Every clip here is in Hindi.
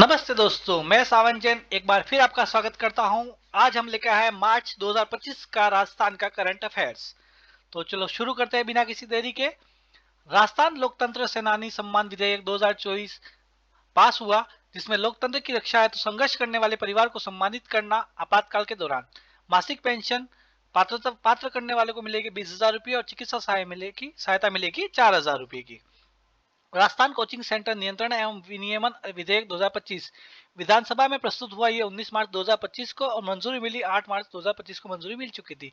नमस्ते दोस्तों, मैं सावन जैन एक बार फिर आपका स्वागत करता हूं। आज हम लेकर आए मार्च 2025 का राजस्थान का करंट अफेयर्स। तो चलो शुरू करते हैं बिना किसी देरी के। राजस्थान लोकतंत्र सेनानी सम्मान विधेयक 2024 पास हुआ, जिसमें लोकतंत्र की रक्षा हेतु संघर्ष करने वाले परिवार को सम्मानित करना। आपातकाल के दौरान मासिक पेंशन पात्र करने वाले को मिलेगी 20,000 रुपये और चिकित्सा सहायता मिलेगी 4,000 रुपये की। राजस्थान कोचिंग सेंटर नियंत्रण एवं विनियमन विधेयक 2025 विधानसभा में प्रस्तुत हुआ। ये 19 मार्च 2025 को और मंजूरी मिली 8 मार्च 2025 को मंजूरी मिल चुकी थी।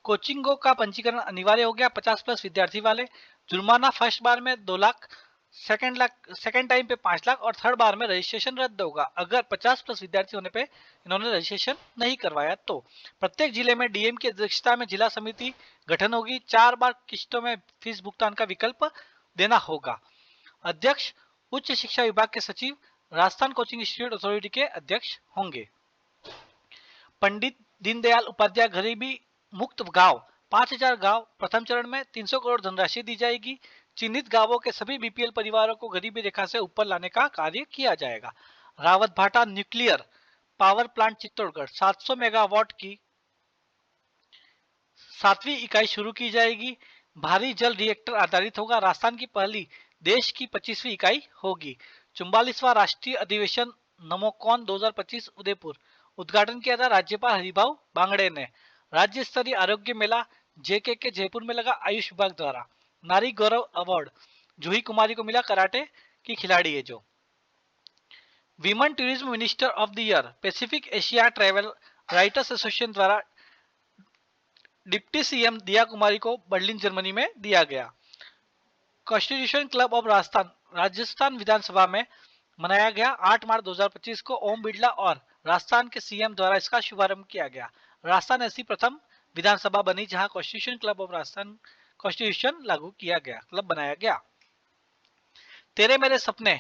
कोचिंगों का पंजीकरण अनिवार्य हो गया 50+ विद्यार्थी वाले। जुर्माना फर्स्ट बार में 2 लाख, सेकेंड टाइम पे 5 लाख और थर्ड बार में रजिस्ट्रेशन रद्द होगा अगर 50+ विद्यार्थी होने पे इन्होंने रजिस्ट्रेशन नहीं करवाया तो। प्रत्येक जिले में डीएम की अध्यक्षता में जिला समिति गठन होगी। 4 बार किस्तों में फीस भुगतान का विकल्प देना होगा। अध्यक्ष उच्च शिक्षा विभाग के सचिव राजस्थान कोचिंग इंस्टीट्यूट अथॉरिटी के अध्यक्ष होंगे। पंडित दीनदयाल उपाध्याय गरीबी मुक्त गांव 5,000 गांव, प्रथम चरण में 300 करोड़ धनराशि दी जाएगी। चिन्हित गांवों के सभी बीपीएल परिवारों को गरीबी रेखा से ऊपर लाने का कार्य किया जाएगा। रावत भाटा nuclear power plant Chittorgarh 700 megawatt की 7वीं इकाई शुरू की जाएगी। भारी जल रिएक्टर आधारित होगा। राजस्थान की पहली देश की 25वीं इकाई होगी। 44वां राष्ट्रीय अधिवेशन नमोकॉन 2025 उदयपुर उद्घाटन किया था राज्यपाल हरिभाऊ बांगड़े ने। राज्य स्तरीय आरोग्य मेला जेके के जयपुर में लगा आयुष विभाग द्वारा। नारी गौरव अवार्ड जूही कुमारी को मिला, कराटे की खिलाड़ी है जो। Women tourism minister of the year Pacific Asia travel writers association द्वारा डिप्टी सीएम दिया कुमारी को बर्लिन जर्मनी में दिया गया। कॉन्स्टिट्यूशन क्लब ऑफ राजस्थान विधानसभा में मनाया गया 8 मार्च 2025 को। ओम बिरला और राजस्थान के सीएम द्वारा इसका शुभारंभ किया गया। राजस्थान ऐसी प्रथम विधानसभा बनी जहां constitution club of Rajasthan constitution लागू किया गया, क्लब बनाया गया। तेरे मेरे सपने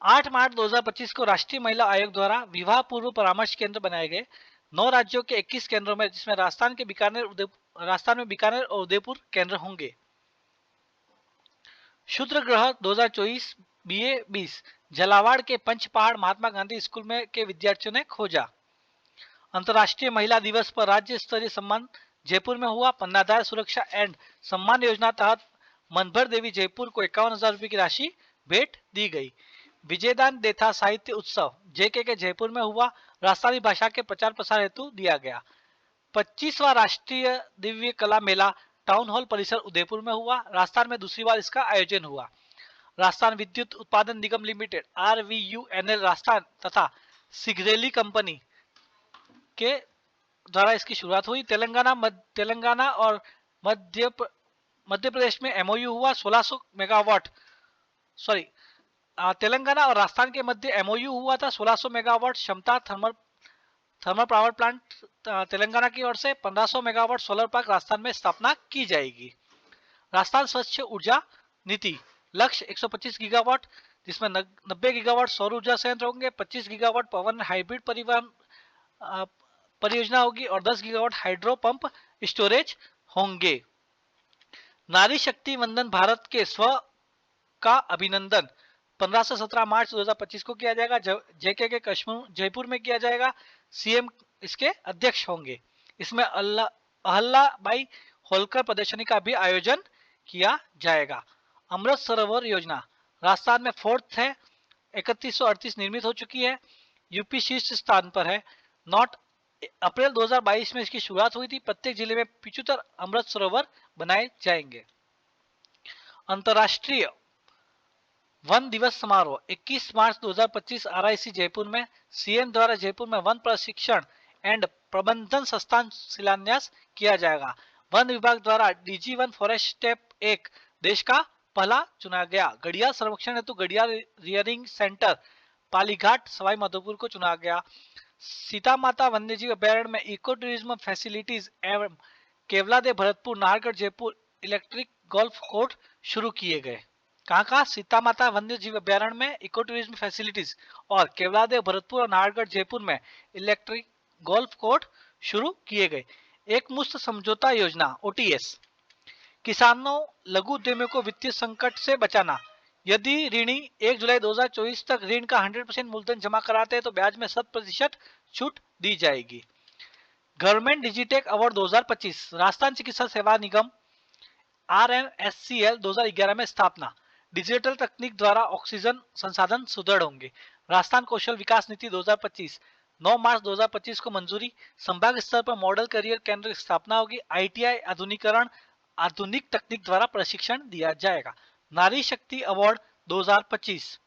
8 मार्च 2025 को राष्ट्रीय महिला आयोग द्वारा विवाह पूर्व परामर्श केंद्र बनाए गए। 9 राज्यों के 21 केंद्रों में, जिसमें राजस्थान में बीकानेर और उदयपुर केंद्र होंगे। शूद्र ग्रह 2024 BA 20 झालावाड़ के पंचपहाड़ महात्मा गांधी स्कूल में के विद्यार्थियों ने खोजा। अंतर्राष्ट्रीय महिला दिवस पर राज्य स्तरीय सम्मान जयपुर में हुआ। पन्नाधार सुरक्षा एंड सम्मान योजना तहत मनभर देवी जयपुर को 51,000 रुपये की राशि भेंट दी गई। विजयदान देथा साहित्य उत्सव जेके के जयपुर में हुआ। राजस्थानी भाषा के प्रचार प्रसार हेतु दिया गया। 25वां राष्ट्रीय दिव्य कला मेला टाउन हॉल परिसर उदयपुर में हुआ। राजस्थान में दूसरी बार इसका आयोजन हुआ। राजस्थान विद्युत उत्पादन निगम लिमिटेड RVUNL राजस्थान तथा सिगरेली कंपनी के द्वारा इसकी शुरुआत हुई। तेलंगाना और मध्य प्रदेश में MOU हुआ 1600 मेगावाट तेलंगाना और राजस्थान के मध्य MOU हुआ था 1600 मेगावाट क्षमता थर्मल पावर प्लांट तेलंगाना की ओर से। 1500 मेगावाट सोलर पार्क राजस्थान में स्थापना की जाएगी। राजस्थान स्वच्छ ऊर्जा नीति लक्ष्य 125 गीगावाट, जिसमें 90 गीगावाट सौर ऊर्जा संयंत्र होंगे, 25 गीगावाट पवन हाइब्रिड परिवहन परियोजना होगी और 10 गीगावाट हाइड्रो पंप स्टोरेज होंगे। नारी शक्ति वंदन भारत के स्व का अभिनंदन 15 से 17 मार्च 2025 को किया जाएगा। जेके के जयपुर में किया जाएगा। सीएम इसके अध्यक्ष होंगे। इसमें अहल्याबाई होलकर प्रदर्शनी का भी आयोजन किया जाएगा। अमृत सरोवर योजना राजस्थान में 4th है, 3138 निर्मित हो चुकी है। यूपी शीर्ष स्थान पर है। अप्रैल 2022 में इसकी शुरुआत हुई थी। प्रत्येक जिले में 75 अमृत सरोवर बनाए जाएंगे। अंतरराष्ट्रीय वन दिवस समारोह 21 मार्च 2025 RIC जयपुर में। सीएम द्वारा जयपुर में वन प्रशिक्षण एंड प्रबंधन संस्थान शिलान्यास किया जाएगा। वन विभाग द्वारा DG वन फॉरेस्ट स्टेप 1 देश का पहला चुना गया। घड़ियाल संरक्षण हेतु घड़ियाल रियरिंग सेंटर पालीघाट सवाई माधोपुर को चुना गया। सीता माता वन्यजीव अभ्यारण्य में इको टूरिज्म फैसिलिटीज एवं Keoladeo Bharatpur Nahargarh Jaipur electric golf course शुरू किए गए। कहाँ सीता माता वन्य जीव अभ्यारण्य में इको टूरिज्म फैसिलिटीज और केवलादेव भरतपुर और नाहरगढ़ जयपुर में इलेक्ट्रिक गोल्फ कोर्ट शुरू किए गए। एक मुश्त समझौता योजना OTS किसानों लघु उद्यमियों को वित्तीय संकट से बचाना। यदि ऋणी 1 जुलाई 2024 तक ऋण का 100% मूलधन जमा कराते हैं तो ब्याज में 7% छूट दी जाएगी। गवर्नमेंट डिजिटेक अवार्ड 2025, राजस्थान चिकित्सा सेवा निगम RNSCL 2011 में स्थापना। डिजिटल तकनीक द्वारा ऑक्सीजन संसाधन सुदृढ़ होंगे। राजस्थान कौशल विकास नीति 2025, 9 मार्च 2025 को मंजूरी। संभाग स्तर पर मॉडल करियर केंद्र की स्थापना होगी। ITI आधुनिकीकरण, आधुनिक तकनीक द्वारा प्रशिक्षण दिया जाएगा। नारी शक्ति award 2025,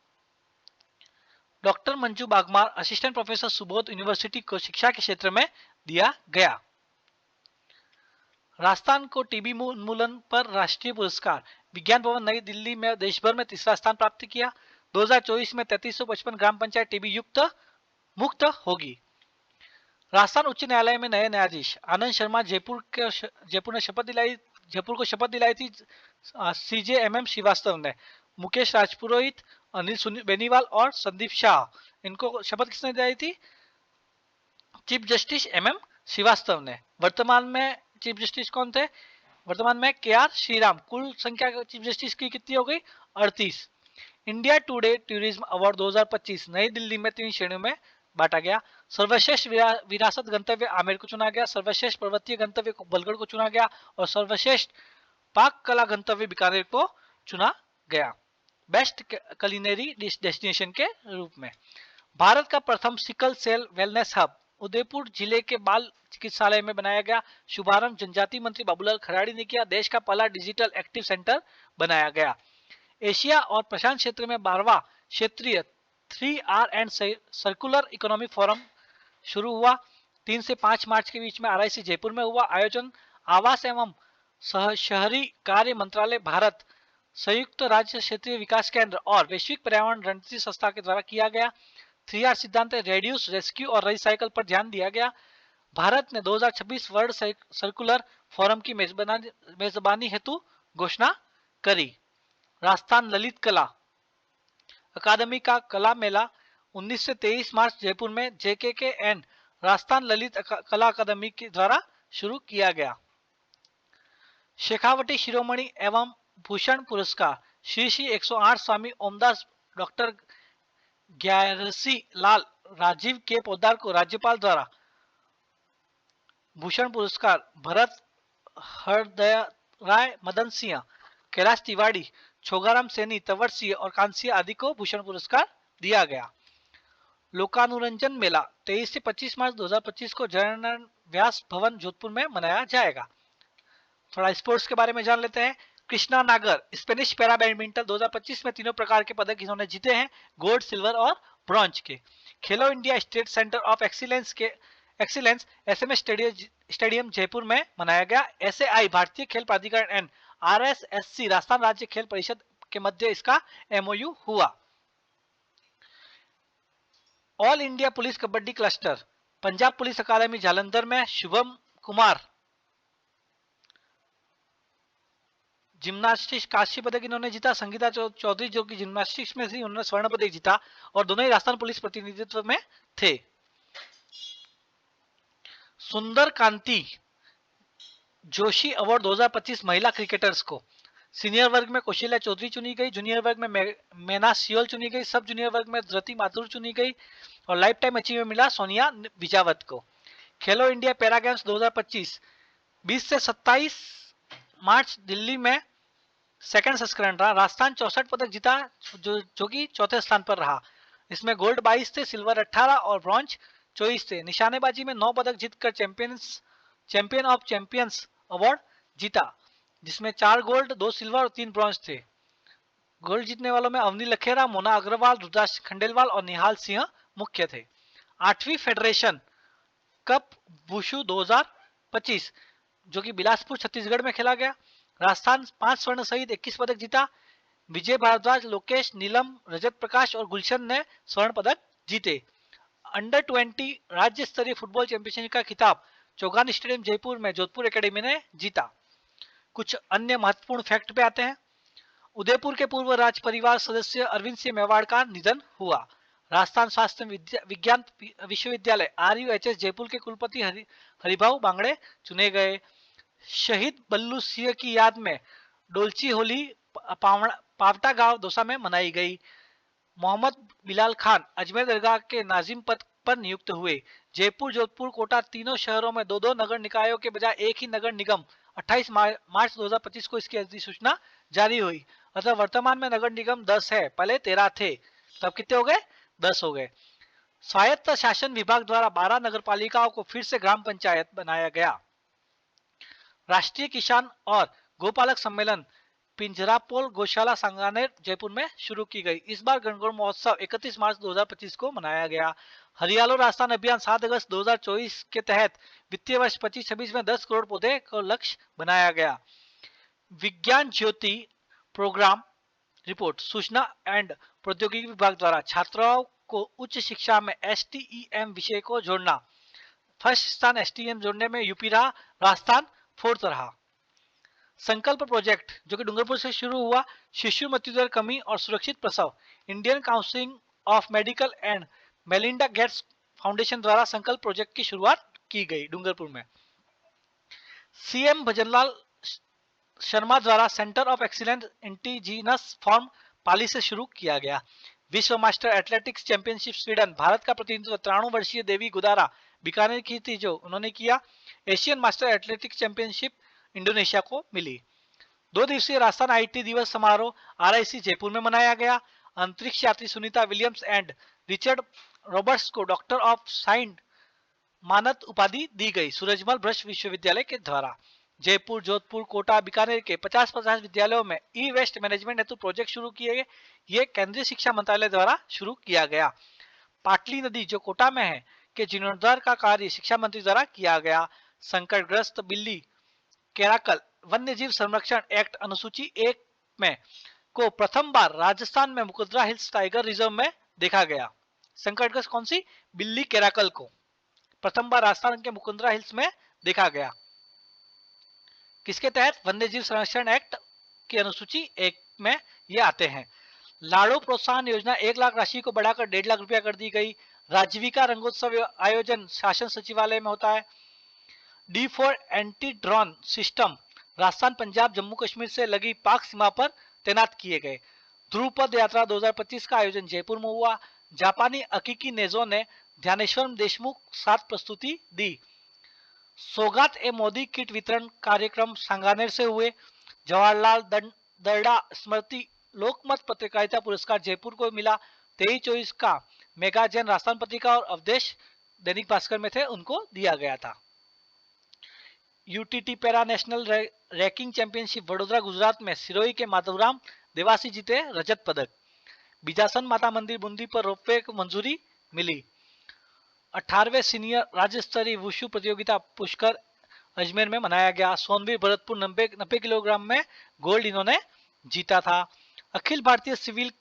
doctor Manju Bagmar, assistant professor Subodh university को शिक्षा के क्षेत्र में दिया गया। राजस्थान को टीबी उन्मूलन पर राष्ट्रीय पुरस्कार। विज्ञान भवन नई दिल्ली में देश भर में तीसरा स्थान प्राप्त किया। 2024 में 3355 ग्राम पंचायत टीबी युक्त मुक्त होगी। राजस्थान उच्च न्यायालय में नए न्यायाधीश। आनंद शर्मा जयपुर को शपथ दिलाई थी CJMM श्रीवास्तव ने। मुकेश राजपुरोहित, अनिल बेनीवाल और संदीप शाह, इनको शपथ किसने दिलाई थी? चीफ जस्टिस MM श्रीवास्तव ने। वर्तमान में चीफ जस्टिस कौन थे? वर्तमान में KR श्रीराम। कुल संख्या चीफ जस्टिस की कितनी हो गई? 38। इंडिया टुडे टूरिज्म अवार्ड 2025 नई दिल्ली में 3 श्रेणियों में बांटा गया। सर्वश्रेष्ठ विरासत गंतव्य आमेर को चुना गया, सर्वश्रेष्ठ पर्वतीय गंतव्य को बलगढ़ को चुना गया और सर्वश्रेष्ठ पाक कला गंतव्य बीकानेर को चुना गया बेस्ट कलिनरी डेस्टिनेशन के रूप में। भारत का प्रथम sickle cell wellness hub Udaipur जिले के बाल चिकित्सालय में बनाया गया। शुभारंभ जनजाति मंत्री बाबूलाल खराड़ी ने किया। देश का पहला डिजिटल एक्टिव सेंटर बनाया गया। एशिया और प्रशांत क्षेत्र में 12वां क्षेत्रीय 3R and circular economy forum शुरू हुआ। 3 से 5 मार्च के बीच में RIC जयपुर में हुआ। आयोजन आवास एवं शहरी कार्य मंत्रालय, भारत संयुक्त राज्य क्षेत्रीय विकास केंद्र और वैश्विक पर्यावरण रणनीति संस्था के द्वारा किया गया। 3R सिद्धांत रेड्यूस, रेस्क्यू और रिसाइकल पर ध्यान दिया गया। भारत ने 2026 वर्ल्ड सर्कुलर फोरम की मेजबानी हेतु घोषणा करी। राजस्थान ललित कला अकादमी का कला मेला 19 से 23 मार्च जयपुर में JKKN राजस्थान ललित कला अकादमी के द्वारा शुरू किया गया। शेखावटी शिरोमणि एवं भूषण पुरस्कार श्री श्री 108 स्वामी ओमदास डॉक्टर ग्यारसी लाल राजीव के पोद्दार को राज्यपाल द्वारा भूषण पुरस्कार, भरत हरदय राय, मदन सिंह, कैलाश तिवारी, छोगाराम सैनी, तंवर सिंह और कांसिया आदि को भूषण पुरस्कार दिया गया। लोकानुरंजन मेला 23 से 25 मार्च 2025 को जयनारायण व्यास भवन जोधपुर में मनाया जाएगा। थोड़ा स्पोर्ट्स के बारे में जान लेते हैं। कृष्णा नागर स्पेनिश पैरा बैडमिंटन 2025 में तीनों प्रकार के पदक इन्होंने जीते हैं, गोल्ड, सिल्वर और ब्रॉन्ज के। खेलो India state centre of excellence SMS stadium Jaipur में मनाया गया। SAI भारतीय खेल प्राधिकरण एंड RSSC राजस्थान राज्य खेल परिषद के मध्य इसका MOU हुआ। All India police kabaddi cluster Punjab police academy Jalandhar में शुभम कुमार जिम्नास्टिक्स कांस्य पदक इन्होंने जीता। संगीता चौधरी जो कि जिम्नास्टिक्स में थी, उन्होंने स्वर्ण पदक जीता और दोनों ही राजस्थान पुलिस प्रतिनिधित्व में थे। सुंदर कांति जोशी अवार्ड 2025 महिला क्रिकेटर्स को। सीनियर वर्ग में कौशल्या चौधरी चुनी गई, जूनियर वर्ग में मेना सियोल चुनी गई, सब जूनियर वर्ग में धृति माथुर चुनी गई और लाइफ टाइम अचीवमेंट मिला सोनिया विजावत को। खेलो इंडिया पैरा गेम्स 2025 20 से 27 मार्च दिल्ली में सेकंड संस्करण रहा। राजस्थान 64 पदक जीता जो कि चौथे स्थान पर रहा। इसमें गोल्ड 22 थे, सिल्वर 18 और ब्रॉन्ज 24 थे। निशानेबाजी में 9 पदक जीतकर चैंपियन ऑफ चैंपियंस अवार्ड जीता, जिसमें 4 गोल्ड, 2 सिल्वर और 3 ब्रॉन्ज थे। गोल्ड जीतने वालों में अवनी लखेरा, मोना अग्रवाल, रुद्राक्ष खंडेलवाल और निहाल सिंह मुख्य थे। 8वीं फेडरेशन कप वुशु 2025 जो कि बिलासपुर छत्तीसगढ़ में खेला गया। राजस्थान 5 स्वर्ण सहित 21 पदक जीता। विजय भारद्वाज, लोकेश, नीलम, रजत प्रकाश और गुलशन ने स्वर्ण पदक जीते। अंडर 20 राज्य स्तरीय फुटबॉल चैंपियनशिप का खिताब चौगान स्टेडियम जयपुर में जोधपुर एकेडमी ने जीता। कुछ अन्य महत्वपूर्ण फैक्ट पे आते हैं। उदयपुर के पूर्व राज परिवार सदस्य अरविंद सिंह मेवाड़ का निधन हुआ। राजस्थान स्वास्थ्य विज्ञान विश्वविद्यालय RUHS जयपुर के कुलपति हरिभाऊ बांगड़े चुने गए। शहीद बल्लू सिंह की याद में डोलची होली पावटा गांव दौसा में मनाई गई। मोहम्मद बिलाल खान अजमेर दरगाह के नाजिम पद पर नियुक्त हुए। जयपुर, जोधपुर, कोटा तीनों शहरों में दो दो नगर निकायों के बजाय एक ही नगर निगम 28 मार्च 2025 को इसकी अधिसूचना जारी हुई। अतः वर्तमान में नगर निगम 10 है, पहले 13 थे, तब कितने हो गए? 10 हो गए। स्वायत्त शासन विभाग द्वारा 12 नगर पालिकाओं को फिर से ग्राम पंचायत बनाया गया। राष्ट्रीय किसान और गोपालक सम्मेलन पिंजरापोल गौशाला सांगानेर जयपुर में शुरू की गई। इस बार गणगौर महोत्सव 31 मार्च 2025 को मनाया गया। हरियालो राजस्थान अभियान 7 अगस्त 2024 के तहत वित्तीय वर्ष 25-26 में 10 करोड़ पौधे को लक्ष्य बनाया गया। विज्ञान ज्योति प्रोग्राम रिपोर्ट सूचना एंड प्रौद्योगिकी विभाग द्वारा छात्राओं को उच्च शिक्षा में STEM विषय को जोड़ना। फर्स्ट स्थान STEM जोड़ने में यूपी रहा, राजस्थान 4th रहा। संकल्प प्रोजेक्ट जो कि डूंगरपुर से शुरू हुआ, शिशु मृत्यु दर कमी और सुरक्षित प्रसव, Indian council of medical and Melinda Gates foundation द्वारा संकल्प प्रोजेक्ट की शुरुआत की गई डूंगरपुर में। CM भजनलाल शर्मा द्वारा centre of excellence indigenous form Pali से शुरू किया गया। विश्व master athletics championship Sweden, Bharat का प्रतिनिधित्व 93 वर्षीय देवी गुदारा बीकानेर की थी जो उन्होंने किया। Asian master athletics championship Indonesia को मिली। 2 दिवसीय राजस्थान IIT दिवस समारोह RIC जयपुर में मनाया गया। अंतरिक्ष यात्री Sunita Williams and Richard Roberts को डॉक्टर ऑफ साइंस मानद उपाधि दी गई सूरजमल ब्रश विश्वविद्यालय के द्वारा। जयपुर, जोधपुर, कोटा, बीकानेर के 50-50 विद्यालयों में ई-वेस्ट मैनेजमेंट हेतु प्रोजेक्ट शुरू किए गए। ये केंद्रीय शिक्षा मंत्रालय द्वारा शुरू किया गया। पाटली नदी जो कोटा में है के जीर्णोद्धार का कार्य शिक्षा मंत्री द्वारा किया गया। संकटग्रस्त बिल्ली केराकल वन्य जीव संरक्षण एक्ट अनुसूची 1 में को प्रथम बार राजस्थान में मुकुंदरा हिल्स टाइगर रिजर्व में देखा गया। संकटग्रस्त कौन सी? बिल्ली केराकल को प्रथम बार राजस्थान के मुकुंदरा हिल्स में देखा गया। किसके तहत? वन्य जीव संरक्षण एक्ट की अनुसूची 1 में ये आते हैं। लाड़ो प्रोत्साहन योजना 1 लाख राशि को बढ़ाकर 1.5 लाख रुपया कर दी गई। राजविका रंगोत्सव आयोजन शासन सचिवालय में होता है। D4 anti drone system Rajasthan, Punjab, Jammu Kashmir से लगी पाक सीमा पर तैनात किए गए। ध्रुपद यात्रा 2025 का आयोजन जयपुर में हुआ। जापानी अकीकी नेजो ने ध्यानेश्वर देशमुख साथ प्रस्तुति दी। सौगात ए मोदी किट वितरण कार्यक्रम सांगानेर से हुए। जवाहरलाल दर्डा स्मृति लोकमत पत्रकारिता पुरस्कार जयपुर को मिला। 23-24 का मेगा जैन राजस्थान पत्रिका और अवधेश दैनिक भास्कर में थे, उनको दिया गया था। UTT para national ranking championship Vadodara Gujarat में सिरोही के माधवराम देवासी जीते रजत पदक। बीजासन माता मंदिर बूंदी पर रोपवे को मंजूरी मिली। 18वें सीनियर राज्य स्तरीय वुशु प्रतियोगिता पुष्कर अजमेर में मनाया गया। सोनवीर भरतपुर 90 किलोग्राम में गोल्ड इन्होंने जीता था। अखिल भारतीय सिविल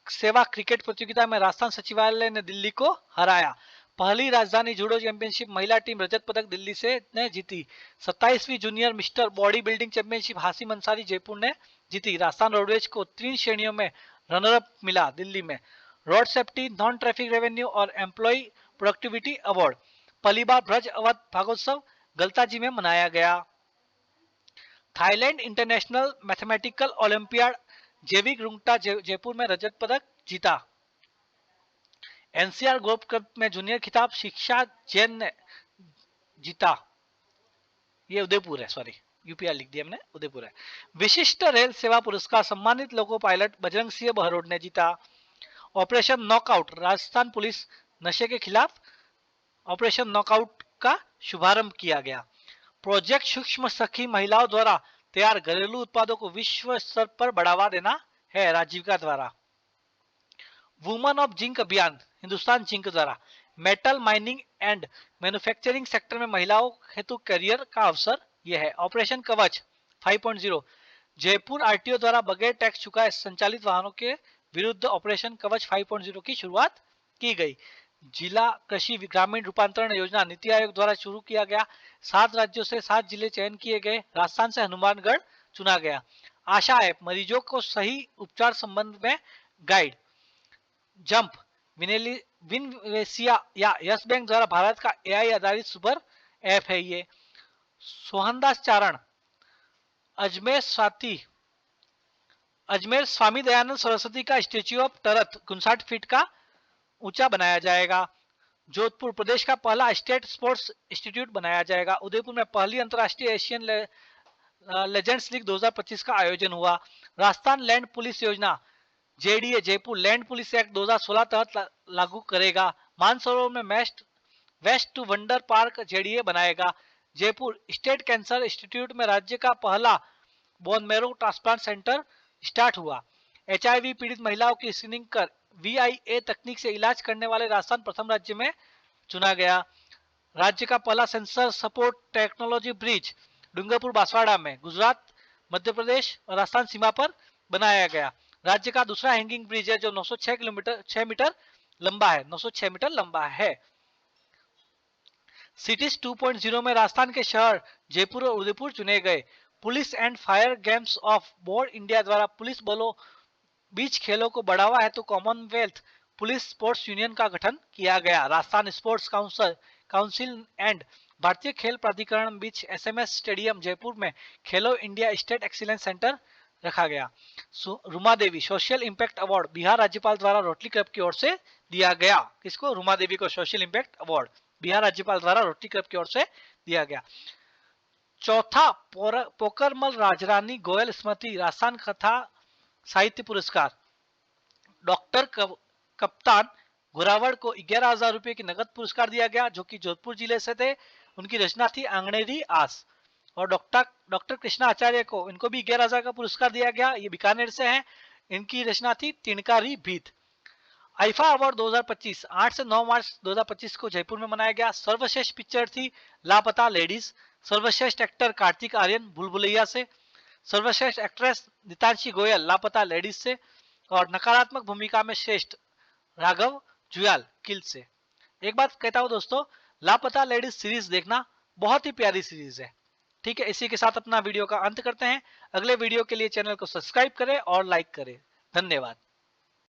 सेवा क्रिकेट प्रतियोगिता में राजस्थान सचिवालय ने दिल्ली को हराया। पहली राजधानी जूडो चैंपियनशिप महिला टीम रजत पदक दिल्ली से ने जीती। 27वीं junior mister body building championship Hashim Ansari Jaipur ने जीती। राजस्थान रोडवेज को 3 श्रेणियों में रनर अप मिला दिल्ली में। Road safety, non traffic revenue और एम्प्लॉय प्रोडक्टिविटी अवार्ड पलीबार ब्रज अवध भागोत्सव गलताजी में मनाया गया। थाईलैंड इंटरनेशनल मैथमेटिकल ओलंपियाड जैविक रुंगटा जयपुर में रजत पदक जीता। NCR गोल्फ कप में जूनियर खिताब शिक्षा जैन ने जीता। ये उदयपुर है, सॉरी UPR लिख दिया हमने, उदयपुर है। विशिष्ट रेल सेवा पुरस्कार सम्मानित लोको पायलट बजरंग सिंह बहरोड ने जीता। ऑपरेशन नॉकआउट राजस्थान पुलिस नशे के खिलाफ ऑपरेशन नॉकआउट का शुभारंभ किया गया। प्रोजेक्ट सूक्ष्म सखी महिलाओं द्वारा तैयार घरेलू उत्पादों को विश्व स्तर पर बढ़ावा देना है राजीविका द्वारा। वुमन ऑफ जिंक अभियान हिंदुस्तान जिंक द्वारा metal mining and manufacturing sector में महिलाओं हेतु करियर का अवसर यह है। ऑपरेशन कवच 5.0 जयपुर RTO द्वारा बगैर टैक्स चुकाए संचालित वाहनों के विरुद्ध ऑपरेशन कवच 5.0 की शुरुआत की गई। जिला कृषि ग्रामीण रूपांतरण योजना नीति आयोग द्वारा शुरू किया गया। 7 राज्यों से 7 जिले चयन किए गए। राजस्थान से हनुमानगढ़ चुना गया। आशा ऐप मरीजों को सही उपचार संबंध में गाइड। जंप विनवेसिया या यस बैंक द्वारा भारत का AI आधारित सुपर ऐप है ये। सोहनदास चारण अजमेर स्वाति अजमेर स्वामी दयानंद सरस्वती का स्टेच्यू ऑफ टरथ 59 फीट का ऊंचा बनाया जाएगा। जोधपुर प्रदेश का पहला स्टेट स्पोर्ट्स इंस्टीट्यूट बनाया जाएगा। उदयपुर में पहली अंतर्राष्ट्रीय एशियन लेजेंड्स लीग 2025 का आयोजन हुआ। राजस्थान लैंड पुलिस योजना JDA Jaipur land pooling act 2016 तहत लागू करेगा। मानसरोवर में waste to wonder park JDA बनाएगा। जयपुर स्टेट कैंसर इंस्टीट्यूट में राज्य का पहला bone marrow transplant centre start हुआ। एचआईवी पीड़ित महिलाओं की स्क्रीनिंग कर वीआईए तकनीक से इलाज करने वाले राजस्थान प्रथम राज्य में चुना गया। राज्य का पहला sensor support technology bridge Dungarpur Banswara में गुजरात मध्य प्रदेश और राजस्थान सीमा पर बनाया गया। राज्य का दूसरा हैंगिंग ब्रिज है जो 6 मीटर लंबा है। 906 मीटर लंबा है। सिटीज 2.0 में राजस्थान के शहर जयपुर और उदयपुर चुने गए। Police and fire games of board India द्वारा पुलिस बलों बीच खेलों को बढ़ावा है तो कॉमनवेल्थ पुलिस स्पोर्ट्स यूनियन का गठन किया गया। राजस्थान स्पोर्ट्स काउंसिल एंड भारतीय खेल प्राधिकरण बीच एसएमएस स्टेडियम जयपुर में खेलो इंडिया स्टेट एक्सीलेंस सेंटर रखा गया। रुमा देवी सोशल इंपैक्ट अवार्ड बिहार राज्यपाल द्वारा रोटरी क्लब की ओर से दिया गया। किसको? रुमा देवी को सोशल इंपैक्ट अवार्ड बिहार राज्यपाल द्वारा रोटरी क्लब की ओर से दिया गया। चौथा पोकरमल राजरानी गोयल स्मृति राजस्थान कथा साहित्य पुरस्कार डॉक्टर कप्तान घोरावड़ को 11,000 रुपए की नगद पुरस्कार दिया गया जो कि जोधपुर जिले से थे। उनकी रचना थी आंगनेरी आस। और डॉक्टर कृष्णा आचार्य को इनको भी 11,000 का पुरस्कार दिया गया। ये बीकानेर से हैं। इनकी रचना थी तिनकारी भीत। आईफा अवार्ड 2025 8 से 9 मार्च 2025 को जयपुर में मनाया गया। सर्वश्रेष्ठ पिक्चर थी लापता लेडीज। सर्वश्रेष्ठ एक्टर कार्तिक आर्यन भूल-भुलैया से। सर्वश्रेष्ठ एक्ट्रेस नितांशी गोयल लापता लेडीज से। और नकारात्मक भूमिका में श्रेष्ठ राघव जुयाल किल से। एक बात कहता हूं दोस्तों, लापता लेडीज सीरीज देखना, बहुत ही प्यारी सीरीज है। ठीक है, इसी के साथ अपना वीडियो का अंत करते हैं। अगले वीडियो के लिए चैनल को सब्सक्राइब करें और लाइक करें। धन्यवाद।